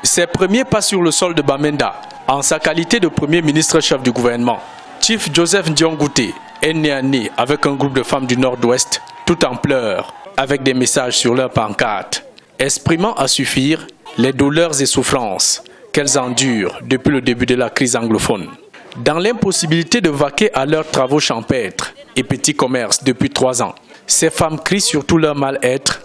Ses premiers pas sur le sol de Bamenda, en sa qualité de Premier ministre chef du gouvernement, Chief Joseph Ndiongouté est né avec un groupe de femmes du Nord-Ouest, tout en pleurs, avec des messages sur leurs pancartes, exprimant à suffire les douleurs et souffrances qu'elles endurent depuis le début de la crise anglophone. Dans l'impossibilité de vaquer à leurs travaux champêtres et petits commerces depuis 3 ans, ces femmes crient surtout leur mal-être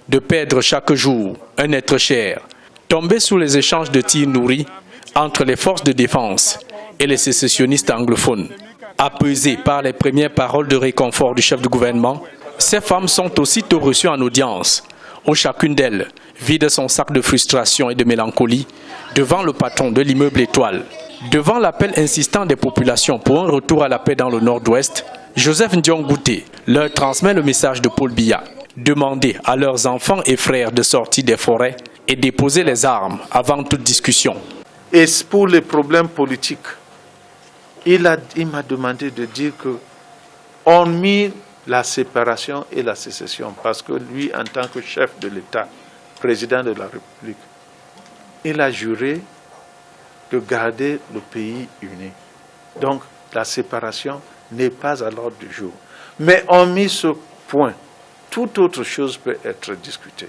de perdre chaque jour un être cher, tombé sous les échanges de tirs nourris entre les forces de défense et les sécessionnistes anglophones. Apaisées par les premières paroles de réconfort du chef du gouvernement, ces femmes sont aussitôt reçues en audience, où chacune d'elles vide son sac de frustration et de mélancolie devant le patron de l'immeuble Étoile. Devant l'appel insistant des populations pour un retour à la paix dans le Nord-Ouest, Joseph Ndiongouté leur transmet le message de Paul Biya. Demander à leurs enfants et frères de sortir des forêts et déposer les armes avant toute discussion. Et pour les problèmes politiques, il m'a demandé de dire que hormis la séparation et la sécession, parce que lui, en tant que chef de l'État, président de la République, il a juré de garder le pays uni. Donc, la séparation n'est pas à l'ordre du jour. Mais hormis ce point, toute autre chose peut être discutée.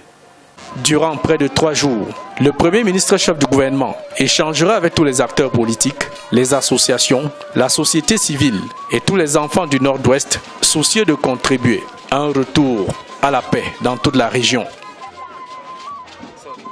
Durant près de 3 jours, le Premier ministre chef du gouvernement échangera avec tous les acteurs politiques, les associations, la société civile et tous les enfants du Nord-Ouest soucieux de contribuer à un retour à la paix dans toute la région.